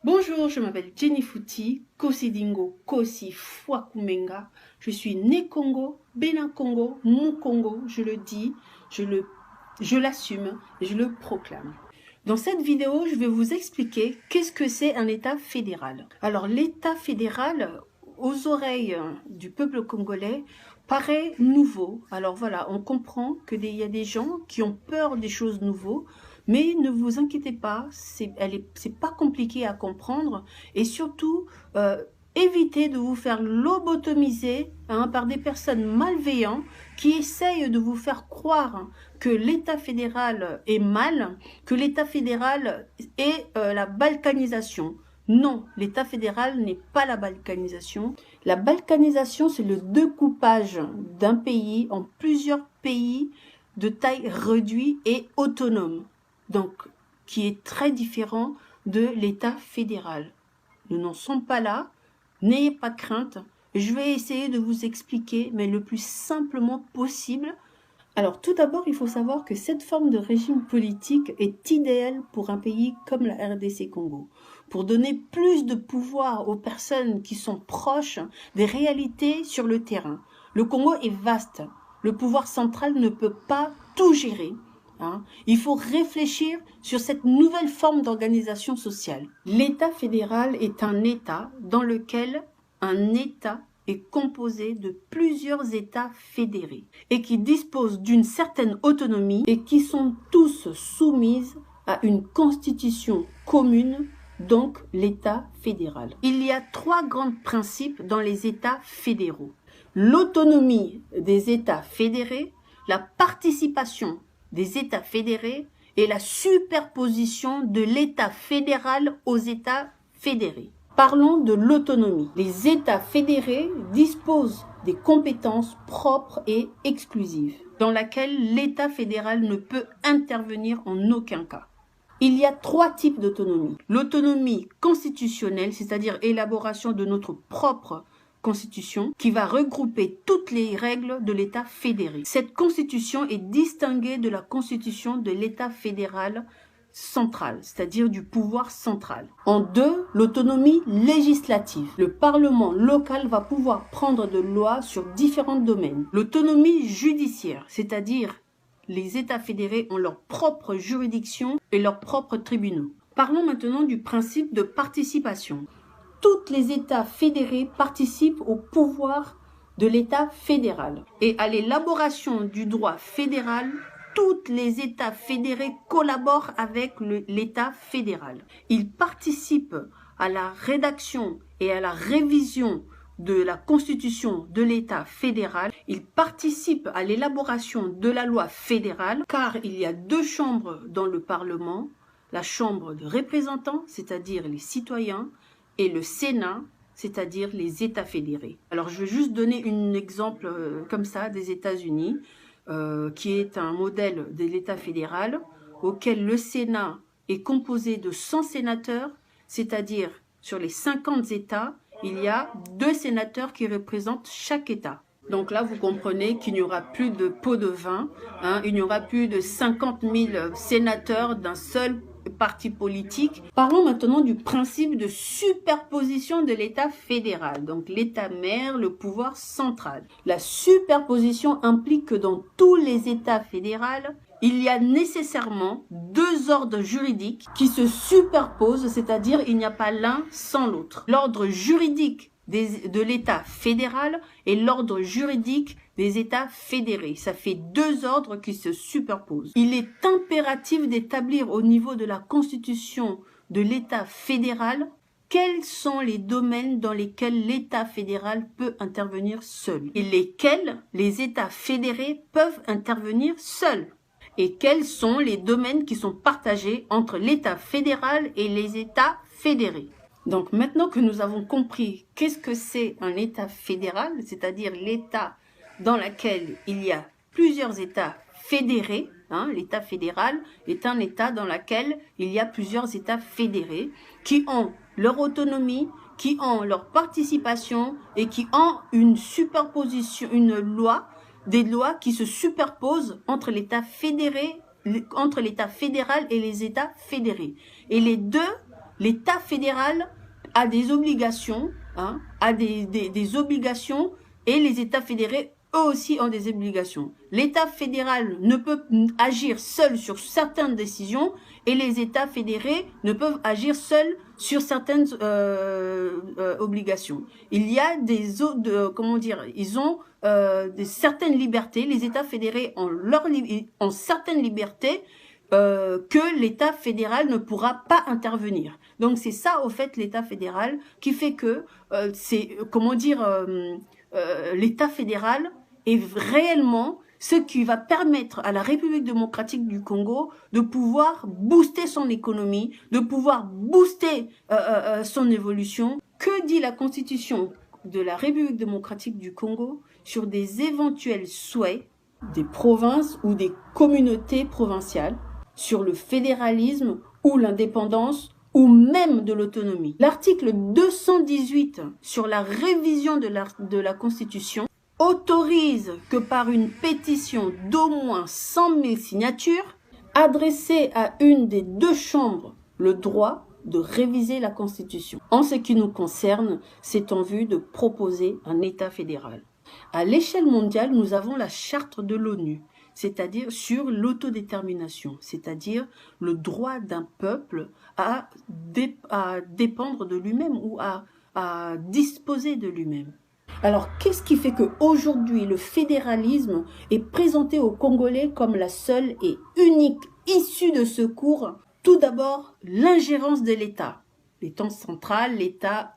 Bonjour, je m'appelle Jenny Fouti, Kosi Dingo, Kosi Fwakumenga. Je suis né Congo, Bénin Congo, mon Congo, je le dis, je l'assume et je le proclame. Dans cette vidéo, je vais vous expliquer qu'est-ce que c'est un État fédéral. Alors l'État fédéral, aux oreilles du peuple congolais, paraît nouveau. Alors voilà, on comprend qu'il y a des gens qui ont peur des choses nouvelles. Mais ne vous inquiétez pas, c'est pas compliqué à comprendre et surtout évitez de vous faire lobotomiser par des personnes malveillantes qui essayent de vous faire croire que l'État fédéral est mal, que l'État fédéral est la balkanisation. Non, l'État fédéral n'est pas la balkanisation. La balkanisation, c'est le découpage d'un pays en plusieurs pays de taille réduite et autonome. Donc, qui est très différent de l'État fédéral. Nous n'en sommes pas là, n'ayez pas crainte, je vais essayer de vous expliquer, mais le plus simplement possible. Alors, tout d'abord, il faut savoir que cette forme de régime politique est idéale pour un pays comme la RDC Congo, pour donner plus de pouvoir aux personnes qui sont proches des réalités sur le terrain. Le Congo est vaste, le pouvoir central ne peut pas tout gérer. Il faut réfléchir sur cette nouvelle forme d'organisation sociale. L'État fédéral est un État dans lequel un État est composé de plusieurs États fédérés et qui disposent d'une certaine autonomie et qui sont tous soumises à une constitution commune, donc l'État fédéral. Il y a trois grands principes dans les États fédéraux. L'autonomie des États fédérés, la participation des États fédérés et la superposition de l'État fédéral aux États fédérés. Parlons de l'autonomie. Les États fédérés disposent des compétences propres et exclusives, dans lesquelles l'État fédéral ne peut intervenir en aucun cas. Il y a trois types d'autonomie. L'autonomie constitutionnelle, c'est-à-dire élaboration de notre propre constitution qui va regrouper toutes les règles de l'État fédéré. Cette constitution est distinguée de la constitution de l'État fédéral central, c'est-à-dire du pouvoir central. En deux, l'autonomie législative. Le Parlement local va pouvoir prendre de lois sur différents domaines. L'autonomie judiciaire, c'est-à-dire les États fédérés ont leur propre juridiction et leurs propres tribunaux. Parlons maintenant du principe de participation. Tous les États fédérés participent au pouvoir de l'État fédéral. Et à l'élaboration du droit fédéral, tous les États fédérés collaborent avec l'État fédéral. Ils participent à la rédaction et à la révision de la constitution de l'État fédéral. Ils participent à l'élaboration de la loi fédérale, car il y a deux chambres dans le Parlement, la Chambre de représentants, c'est-à-dire les citoyens, et le Sénat, c'est-à-dire les États fédérés. Alors, je vais juste donner un exemple comme ça des États-Unis, qui est un modèle de l'État fédéral, auquel le Sénat est composé de 100 sénateurs, c'est-à-dire sur les 50 États, il y a 2 sénateurs qui représentent chaque État. Donc là, vous comprenez qu'il n'y aura plus de pot de vin, il n'y aura plus de 50 000 sénateurs d'un seul parti politique. Parlons maintenant du principe de superposition de l'État fédéral, donc l'État mère, le pouvoir central. La superposition implique que dans tous les États fédéraux, il y a nécessairement 2 ordres juridiques qui se superposent, c'est-à-dire il n'y a pas l'un sans l'autre. L'ordre juridique de l'État fédéral et l'ordre juridique des États fédérés. Ça fait 2 ordres qui se superposent. Il est impératif d'établir au niveau de la constitution de l'État fédéral quels sont les domaines dans lesquels l'État fédéral peut intervenir seul et lesquels les États fédérés peuvent intervenir seuls. Et quels sont les domaines qui sont partagés entre l'État fédéral et les États fédérés. Donc maintenant que nous avons compris qu'est-ce que c'est un État fédéral, c'est-à-dire l'État dans lequel il y a plusieurs États fédérés, l'État fédéral est un État dans lequel il y a plusieurs États fédérés qui ont leur autonomie, qui ont leur participation et qui ont une superposition, des lois qui se superposent entre l'État fédéral et les États fédérés. Et les deux l'État fédéral a des obligations, hein, a des obligations, et les États fédérés, eux aussi, ont des obligations. L'État fédéral ne peut agir seul sur certaines décisions, et les États fédérés ne peuvent agir seuls sur certaines obligations. Il y a comment dire, ils ont certaines libertés. Les États fédérés ont certaines libertés que l'État fédéral ne pourra pas intervenir. Donc c'est ça, au fait, l'État fédéral qui fait que c'est, comment dire, l'État fédéral est réellement ce qui va permettre à la République démocratique du Congo de pouvoir booster son économie, de pouvoir booster son évolution. Que dit la Constitution de la République démocratique du Congo sur des éventuels souhaits des provinces ou des communautés provinciales, sur le fédéralisme ou l'indépendance ou même de l'autonomie? L'article 218 sur la révision de la Constitution autorise que par une pétition d'au moins 100 000 signatures, adressée à une des deux chambres, le droit de réviser la Constitution. En ce qui nous concerne, c'est en vue de proposer un État fédéral. À l'échelle mondiale, nous avons la charte de l'ONU, c'est-à-dire sur l'autodétermination, c'est-à-dire le droit d'un peuple à dépendre de lui-même ou à disposer de lui-même. Alors, qu'est-ce qui fait qu'aujourd'hui, le fédéralisme est présenté aux Congolais comme la seule et unique issue de secours? Tout d'abord, l'ingérence de l'État. L'État central, l'État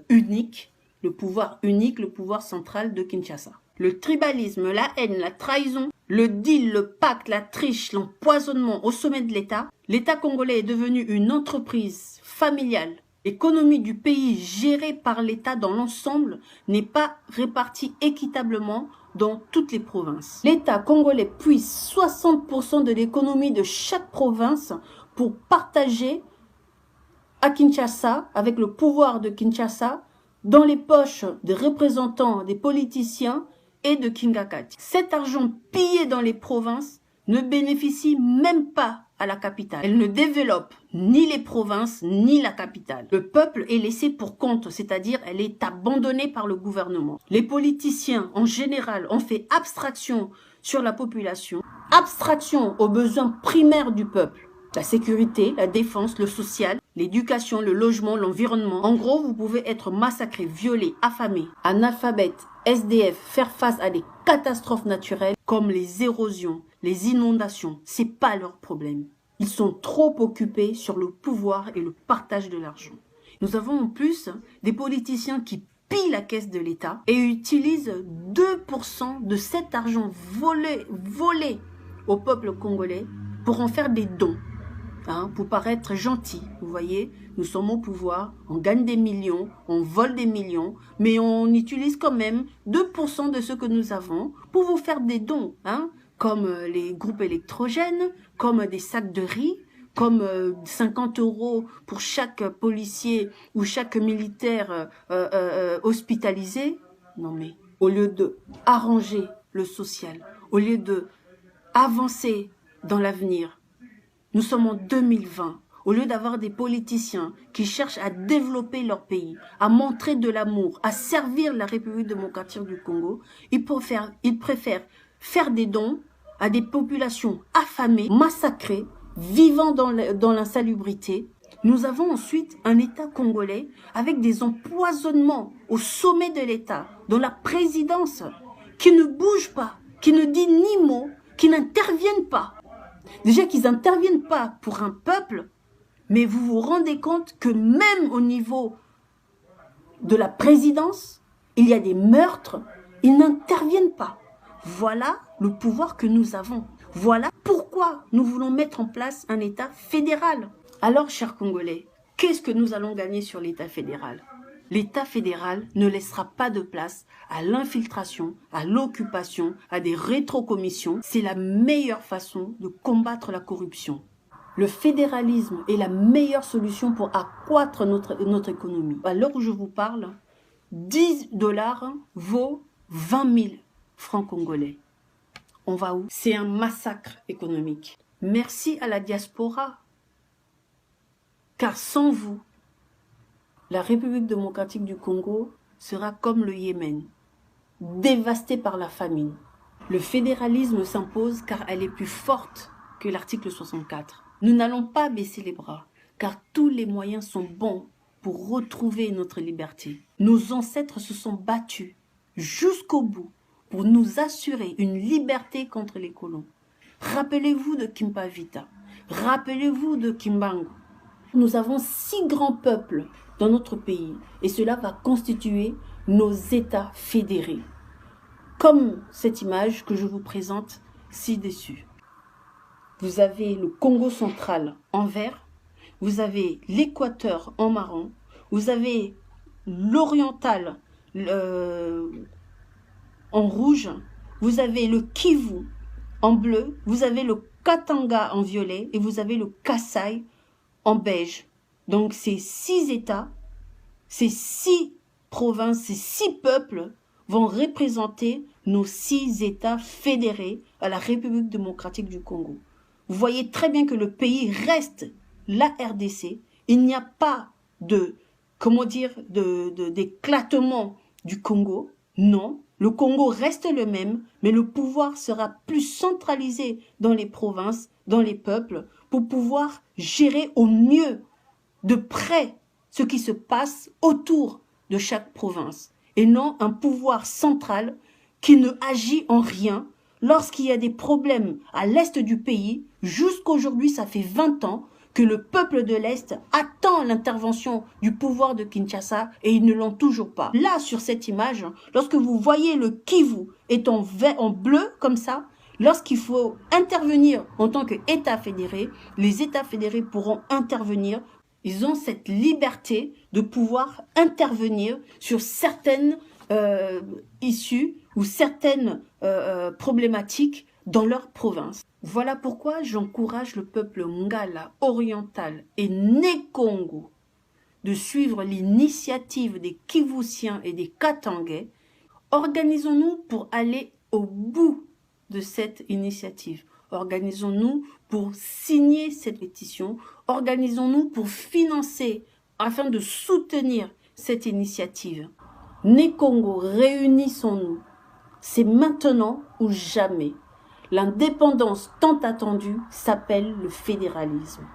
unique, le pouvoir central de Kinshasa. Le tribalisme, la haine, la trahison, le deal, le pacte, la triche, l'empoisonnement au sommet de l'État. L'État congolais est devenu une entreprise familiale. L'économie du pays gérée par l'État dans l'ensemble n'est pas répartie équitablement dans toutes les provinces. L'État congolais puise 60% de l'économie de chaque province pour partager à Kinshasa, avec le pouvoir de Kinshasa, dans les poches des représentants, des politiciens et de Kingakati. Cet argent pillé dans les provinces ne bénéficie même pas à la capitale. Elle ne développe ni les provinces ni la capitale. Le peuple est laissé pour compte, c'est-à-dire elle est abandonnée par le gouvernement. Les politiciens en général ont fait abstraction sur la population, abstraction aux besoins primaires du peuple. La sécurité, la défense, le social, l'éducation, le logement, l'environnement. En gros, vous pouvez être massacré, violé, affamé, analphabète, SDF, faire face à des catastrophes naturelles comme les érosions, les inondations. C'est pas leur problème. Ils sont trop occupés sur le pouvoir et le partage de l'argent. Nous avons en plus des politiciens qui pillent la caisse de l'État et utilisent 2% de cet argent volé au peuple congolais pour en faire des dons. Pour paraître gentil, vous voyez, nous sommes au pouvoir, on gagne des millions, on vole des millions, mais on utilise quand même 2% de ce que nous avons pour vous faire des dons, comme les groupes électrogènes, comme des sacs de riz, comme 50 € pour chaque policier ou chaque militaire hospitalisé. Non mais, au lieu de arranger le social, au lieu de avancer dans l'avenir, nous sommes en 2020. Au lieu d'avoir des politiciens qui cherchent à développer leur pays, à montrer de l'amour, à servir la République démocratique du Congo, ils préfèrent faire des dons à des populations affamées, massacrées, vivant dans l'insalubrité. Nous avons ensuite un État congolais avec des empoisonnements au sommet de l'État, dans la présidence, qui ne bouge pas, qui ne dit ni mot, qui n'interviennent pas. Déjà qu'ils n'interviennent pas pour un peuple, mais vous vous rendez compte que même au niveau de la présidence, il y a des meurtres, ils n'interviennent pas. Voilà le pouvoir que nous avons. Voilà pourquoi nous voulons mettre en place un État fédéral. Alors, chers Congolais, qu'est-ce que nous allons gagner sur l'État fédéral? L'État fédéral ne laissera pas de place à l'infiltration, à l'occupation, à des rétrocommissions. C'est la meilleure façon de combattre la corruption. Le fédéralisme est la meilleure solution pour accroître notre économie. À l'heure où je vous parle, 10 $ vaut 20 000 francs congolais. On va où? C'est un massacre économique. Merci à la diaspora. Car sans vous, la République démocratique du Congo sera comme le Yémen, dévastée par la famine. Le fédéralisme s'impose car elle est plus forte que l'article 64. Nous n'allons pas baisser les bras, car tous les moyens sont bons pour retrouver notre liberté. Nos ancêtres se sont battus jusqu'au bout pour nous assurer une liberté contre les colons. Rappelez-vous de Kimpavita, rappelez-vous de Kimbangu. Nous avons 6 grands peuples dans notre pays et cela va constituer nos États fédérés. Comme cette image que je vous présente ci-dessus. Vous avez le Congo central en vert, vous avez l'Équateur en marron, vous avez l'oriental en rouge, vous avez le Kivu en bleu, vous avez le Katanga en violet et vous avez le Kasaï en beige. Donc ces 6 États, ces 6 provinces, ces 6 peuples vont représenter nos 6 États fédérés à la République démocratique du Congo. Vous voyez très bien que le pays reste la RDC. Il n'y a pas d'éclatement du Congo. Non, le Congo reste le même, mais le pouvoir sera plus centralisé dans les provinces, dans les peuples, pour pouvoir gérer au mieux, de près, ce qui se passe autour de chaque province. Et non un pouvoir central qui ne agit en rien lorsqu'il y a des problèmes à l'est du pays. Jusqu'aujourd'hui, ça fait 20 ans que le peuple de l'Est attend l'intervention du pouvoir de Kinshasa et ils ne l'ont toujours pas. Là, sur cette image, lorsque vous voyez le Kivu est en bleu comme ça, lorsqu'il faut intervenir en tant qu'État fédéré, les États fédérés pourront intervenir. Ils ont cette liberté de pouvoir intervenir sur certaines issues ou certaines problématiques dans leur province. Voilà pourquoi j'encourage le peuple Ngala, oriental et Né-Congo de suivre l'initiative des Kivusiens et des Katangais. Organisons-nous pour aller au bout de cette initiative. Organisons-nous pour signer cette pétition. Organisons-nous pour financer afin de soutenir cette initiative. Né-Congo, réunissons-nous. C'est maintenant ou jamais. L'indépendance tant attendue s'appelle le fédéralisme.